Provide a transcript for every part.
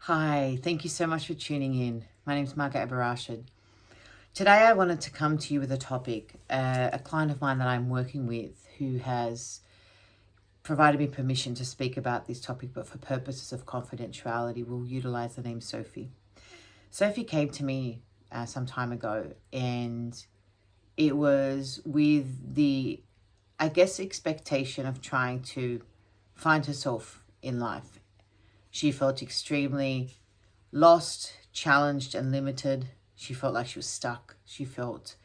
Hi, thank you so much for tuning in. My name is Margaret Abarashid. Today I wanted to come to you with a topic. A client of mine that I'm working with who has provided me permission to speak about this topic, but for purposes of confidentiality, will utilize the name Sophie. Sophie came to me some time ago, and it was with the, expectation of trying to find herself in life. She felt extremely lost, challenged, and limited. She felt like she was stuck. She felt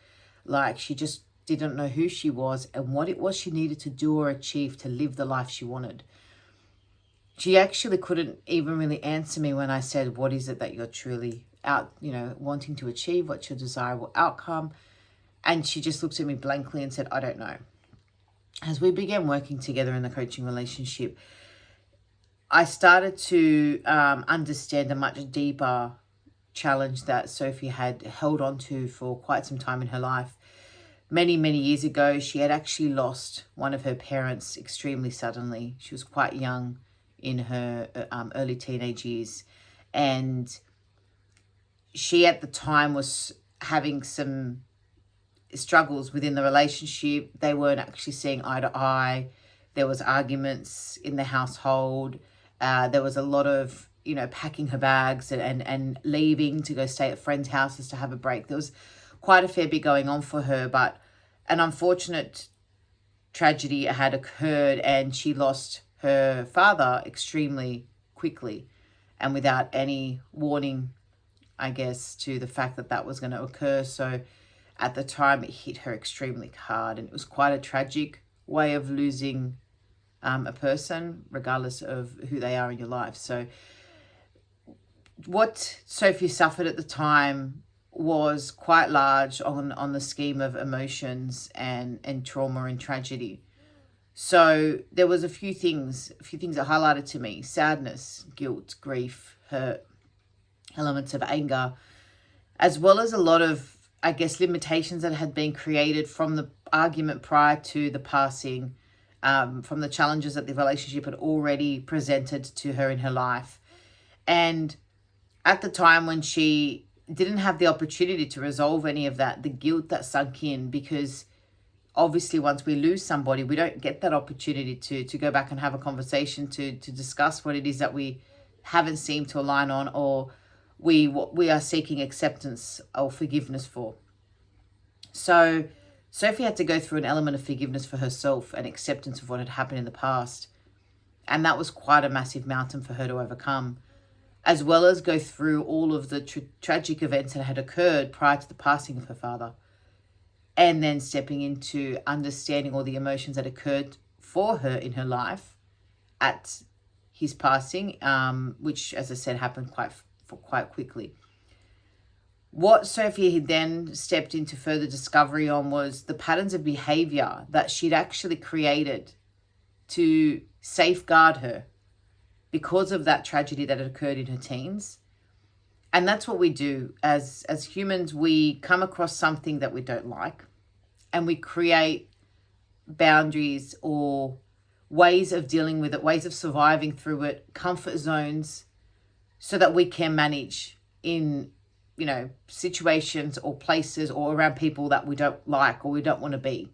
like she just didn't know who she was and what it was she needed to do or achieve to live the life she wanted. She actually couldn't even really answer me when I said, what is it that you're truly out, wanting to achieve? What's your desirable outcome? And she just looked at me blankly and said, I don't know. As we began working together in the coaching relationship, I started to understand a much deeper challenge that Sophie had held on to for quite some time in her life. Many, many years ago, she had actually lost one of her parents extremely suddenly. She was quite young in her early teenage years. And she at the time was having some struggles within the relationship. They weren't actually seeing eye to eye. There was arguments in the household. There was a lot of, packing her bags and leaving to go stay at friends' houses to have a break. There was quite a fair bit going on for her, but an unfortunate tragedy had occurred and she lost her father extremely quickly and without any warning, to the fact that that was going to occur. So at the time, it hit her extremely hard, and it was quite a tragic way of losing a person, regardless of who they are in your life. So what Sophie suffered at the time was quite large on the scheme of emotions and trauma and tragedy. So there was a few things that highlighted to me: sadness, guilt, grief, hurt, elements of anger, as well as a lot of, limitations that had been created from the argument prior to the passing, from the challenges that the relationship had already presented to her in her life. And at the time when she didn't have the opportunity to resolve any of that, the guilt that sunk in, because obviously once we lose somebody, we don't get that opportunity to go back and have a conversation to discuss what it is that we haven't seemed to align on, or we are seeking acceptance or forgiveness for. So Sophie had to go through an element of forgiveness for herself and acceptance of what had happened in the past. And that was quite a massive mountain for her to overcome, as well as go through all of the tragic events that had occurred prior to the passing of her father. And then stepping into understanding all the emotions that occurred for her in her life at his passing, which, as I said, happened quite quickly. What Sophie had then stepped into further discovery on was the patterns of behavior that she'd actually created to safeguard her because of that tragedy that had occurred in her teens. And that's what we do as humans. We come across something that we don't like and we create boundaries or ways of dealing with it, ways of surviving through it, comfort zones, so that we can manage in situations or places or around people that we don't like or we don't want to be.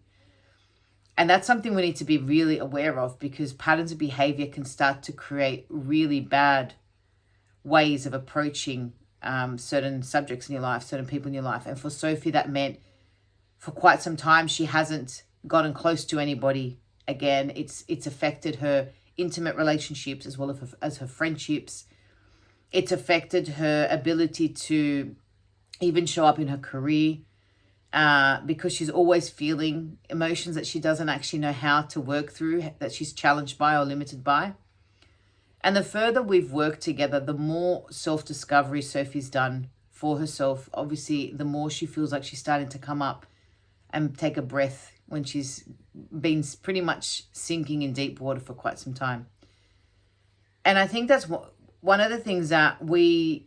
And that's something we need to be really aware of, because patterns of behavior can start to create really bad ways of approaching certain subjects in your life, certain people in your life. And for Sophie, that meant for quite some time, she hasn't gotten close to anybody again. It's affected her intimate relationships as well as her friendships. It's affected her ability to even show up in her career, because she's always feeling emotions that she doesn't actually know how to work through, that she's challenged by or limited by. And the further we've worked together, the more self-discovery Sophie's done for herself. Obviously, the more she feels like she's starting to come up and take a breath when she's been pretty much sinking in deep water for quite some time. And I think that's one of the things that we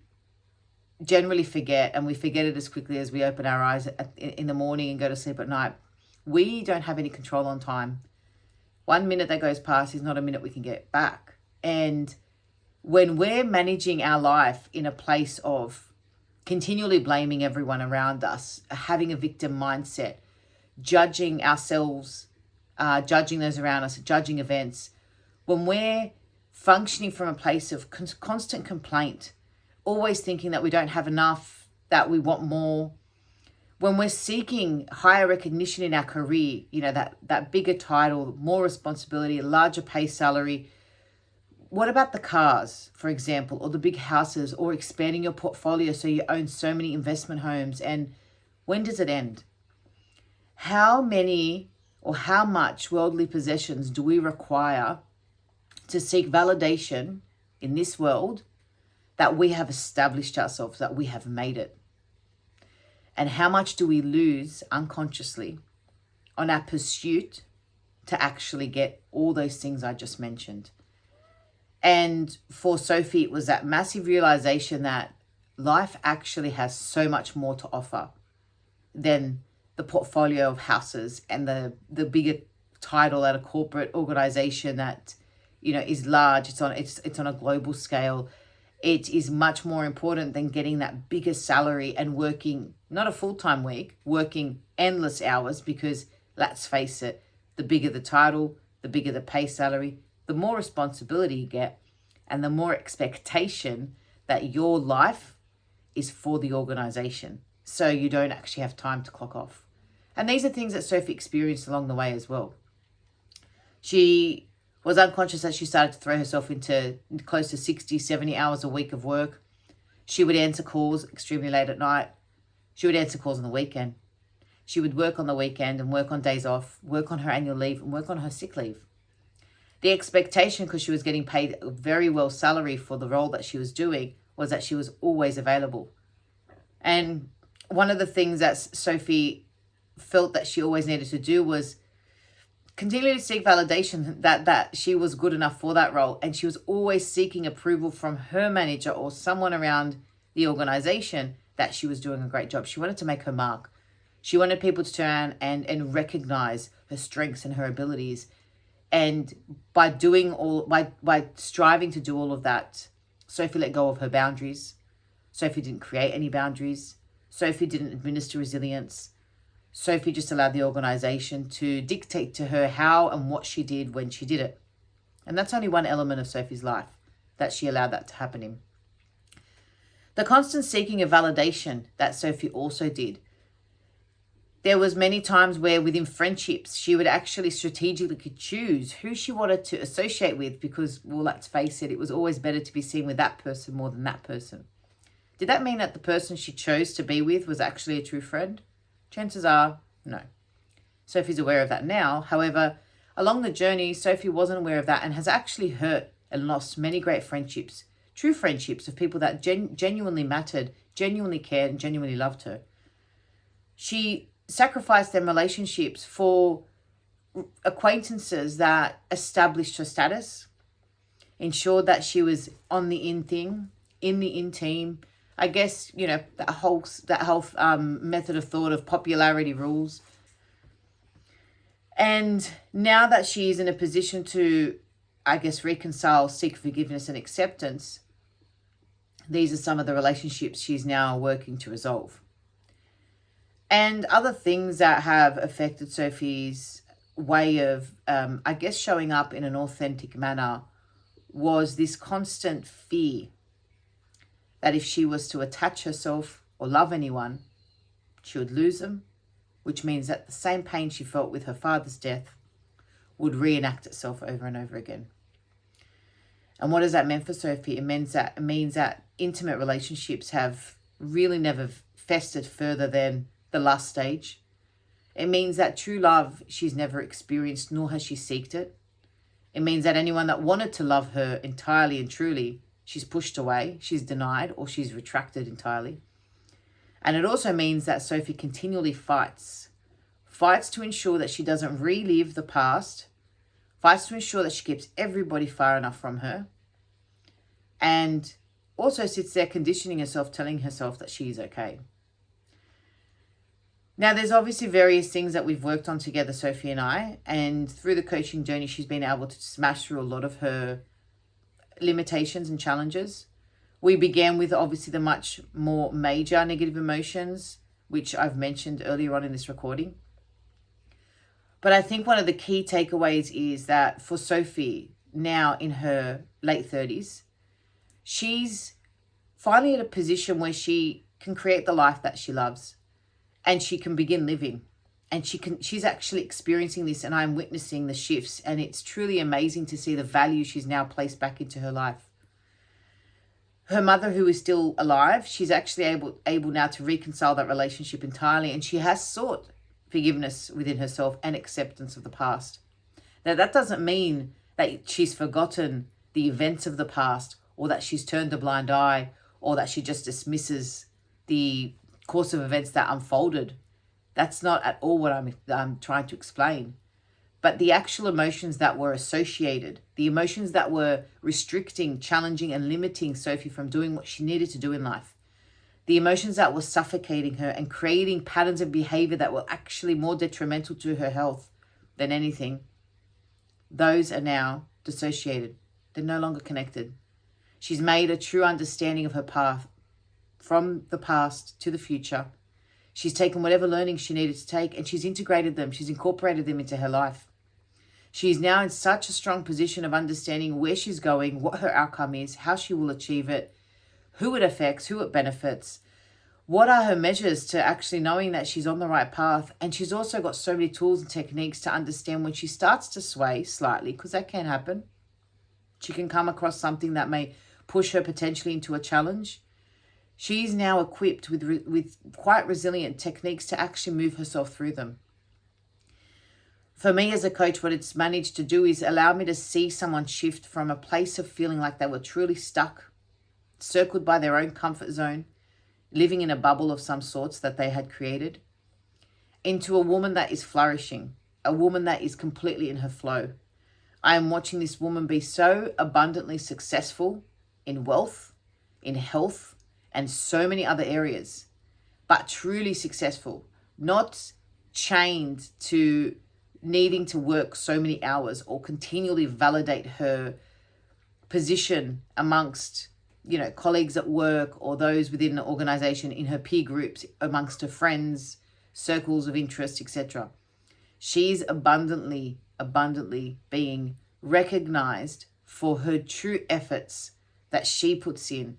generally forget, and we forget it as quickly as we open our eyes in the morning and go to sleep at night. We don't have any control on time. 1 minute that goes past is not a minute we can get back. And when we're managing our life in a place of continually blaming everyone around us, having a victim mindset, judging ourselves, judging those around us, judging events, when we're functioning from a place of constant complaint, always thinking that we don't have enough, that we want more, when we're seeking higher recognition in our career, that bigger title, more responsibility, a larger pay salary. What about the cars, for example, or the big houses, or expanding your portfolio so you own so many investment homes? And when does it end? How many or how much worldly possessions do we require to seek validation in this world that we have established ourselves, that we have made it? And how much do we lose unconsciously on our pursuit to actually get all those things I just mentioned? And for Sophie, it was that massive realization that life actually has so much more to offer than the portfolio of houses and the bigger title at a corporate organization that, is large. It's on a global scale. It is much more important than getting that bigger salary and working, not a full-time week, working endless hours, because let's face it, the bigger the title, the bigger the pay salary, the more responsibility you get, and the more expectation that your life is for the organization. So you don't actually have time to clock off. And these are things that Sophie experienced along the way as well. She was unconscious that she started to throw herself into close to 60, 70 hours a week of work. She would answer calls extremely late at night. She would answer calls on the weekend. She would work on the weekend and work on days off, work on her annual leave and work on her sick leave. The expectation, because she was getting paid a very well salary for the role that she was doing, was that she was always available. And one of the things that Sophie felt that she always needed to do was continue to seek validation that she was good enough for that role. And she was always seeking approval from her manager or someone around the organization that she was doing a great job. She wanted to make her mark. She wanted people to turn and recognize her strengths and her abilities. And by striving to do all of that, Sophie let go of her boundaries. Sophie didn't create any boundaries. Sophie didn't administer resilience. Sophie just allowed the organization to dictate to her how and what she did when she did it. And that's only one element of Sophie's life that she allowed that to happen in. The constant seeking of validation that Sophie also did. There was many times where within friendships, she would actually strategically choose who she wanted to associate with because, well, let's face it, it was always better to be seen with that person more than that person. Did that mean that the person she chose to be with was actually a true friend? Chances are, no. Sophie's aware of that now. However, along the journey, Sophie wasn't aware of that and has actually hurt and lost many great friendships, true friendships of people that genuinely mattered, genuinely cared, and genuinely loved her. She sacrificed their relationships for acquaintances that established her status, ensured that she was on the in thing, in the in team. I guess, that whole method of thought of popularity rules. And now that she is in a position to, reconcile, seek forgiveness and acceptance, these are some of the relationships she's now working to resolve. And other things that have affected Sophie's way of, showing up in an authentic manner was this constant fear that if she was to attach herself or love anyone, she would lose them, which means that the same pain she felt with her father's death would reenact itself over and over again. And what does that mean for Sophie? It means that intimate relationships have really never festered further than the lust stage. It means that true love she's never experienced, nor has she sought it. It means that anyone that wanted to love her entirely and truly, she's pushed away, she's denied, or she's retracted entirely. And it also means that Sophie continually fights to ensure that she doesn't relive the past, fights to ensure that she keeps everybody far enough from her, and also sits there conditioning herself, telling herself that she is okay. Now, there's obviously various things that we've worked on together, Sophie and I, and through the coaching journey, she's been able to smash through a lot of her limitations and challenges. We began with obviously the much more major negative emotions, which I've mentioned earlier on in this recording. But I think one of the key takeaways is that for Sophie, now in her late 30s, she's finally at a position where she can create the life that she loves and she can begin living. And she's actually experiencing this, and I'm witnessing the shifts, and it's truly amazing to see the value she's now placed back into her life. Her mother, who is still alive, she's actually able now to reconcile that relationship entirely, and she has sought forgiveness within herself and acceptance of the past. Now, that doesn't mean that she's forgotten the events of the past, or that she's turned a blind eye, or that she just dismisses the course of events that unfolded. That's not at all what I'm trying to explain. But the actual emotions that were associated, the emotions that were restricting, challenging, and limiting Sophie from doing what she needed to do in life, the emotions that were suffocating her and creating patterns of behavior that were actually more detrimental to her health than anything, those are now dissociated. They're no longer connected. She's made a true understanding of her path from the past to the future. She's taken whatever learning she needed to take and she's integrated them. She's incorporated them into her life. She is now in such a strong position of understanding where she's going, what her outcome is, how she will achieve it, who it affects, who it benefits, what are her measures to actually knowing that she's on the right path. And she's also got so many tools and techniques to understand when she starts to sway slightly, because that can happen. She can come across something that may push her potentially into a challenge. She's now equipped with quite resilient techniques to actually move herself through them. For me as a coach, what it's managed to do is allow me to see someone shift from a place of feeling like they were truly stuck, circled by their own comfort zone, living in a bubble of some sorts that they had created, into a woman that is flourishing, a woman that is completely in her flow. I am watching this woman be so abundantly successful in wealth, in health, and so many other areas, but truly successful, not chained to needing to work so many hours or continually validate her position amongst, colleagues at work or those within the organization, in her peer groups, amongst her friends, circles of interest, etc. She's abundantly being recognized for her true efforts that she puts in.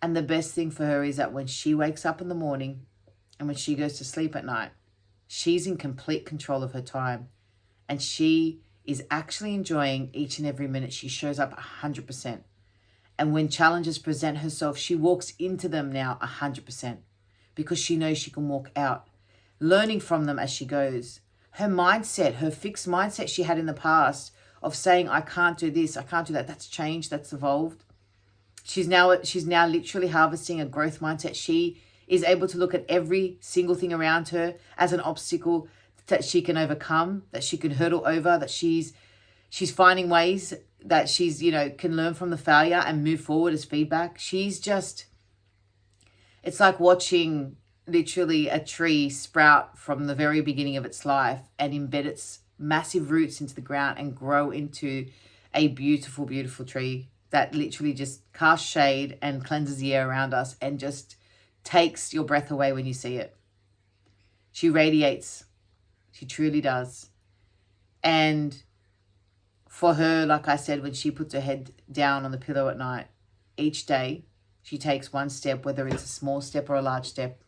And the best thing for her is that when she wakes up in the morning and when she goes to sleep at night, she's in complete control of her time. And she is actually enjoying each and every minute. She shows up 100%. And when challenges present herself, she walks into them now 100%, because she knows she can walk out, learning from them as she goes. Her mindset, her fixed mindset she had in the past of saying, I can't do this, I can't do that, that's changed, that's evolved. She's now literally harvesting a growth mindset. She is able to look at every single thing around her as an obstacle that she can overcome, that she can hurdle over, that she's finding ways that she's, can learn from the failure and move forward as feedback. It's like watching literally a tree sprout from the very beginning of its life and embed its massive roots into the ground and grow into a beautiful, beautiful tree that literally just casts shade and cleanses the air around us and just takes your breath away when you see it. She radiates. She truly does. And for her, like I said, when she puts her head down on the pillow at night, each day she takes one step, whether it's a small step or a large step,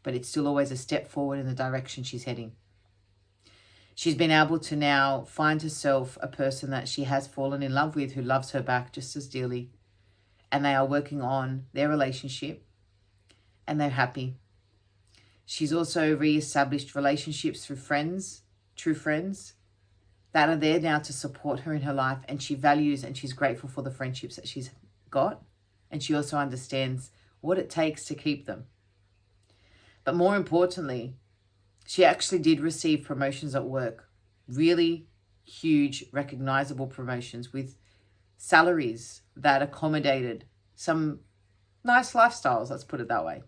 but it's still always a step forward in the direction she's heading. She's been able to now find herself a person that she has fallen in love with, who loves her back just as dearly. And they are working on their relationship and they're happy. She's also re-established relationships through friends, true friends, that are there now to support her in her life. And she values and she's grateful for the friendships that she's got. And she also understands what it takes to keep them. But more importantly, she actually did receive promotions at work, really huge, recognizable promotions with salaries that accommodated some nice lifestyles, let's put it that way.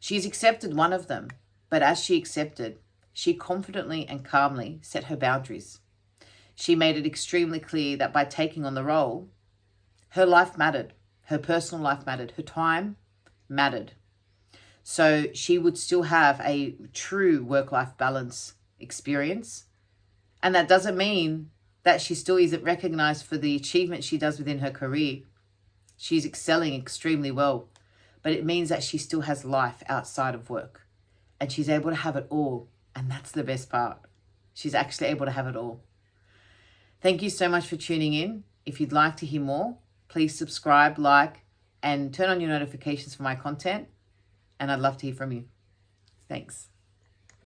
She's accepted one of them, but as she accepted, she confidently and calmly set her boundaries. She made it extremely clear that by taking on the role, her life mattered. Her personal life mattered. Her time mattered. So she would still have a true work-life balance experience. And that doesn't mean that she still isn't recognized for the achievement she does within her career. She's excelling extremely well. But it means that she still has life outside of work. And she's able to have it all. And that's the best part. She's actually able to have it all. Thank you so much for tuning in. If you'd like to hear more, please subscribe, like, and turn on your notifications for my content. And I'd love to hear from you. Thanks.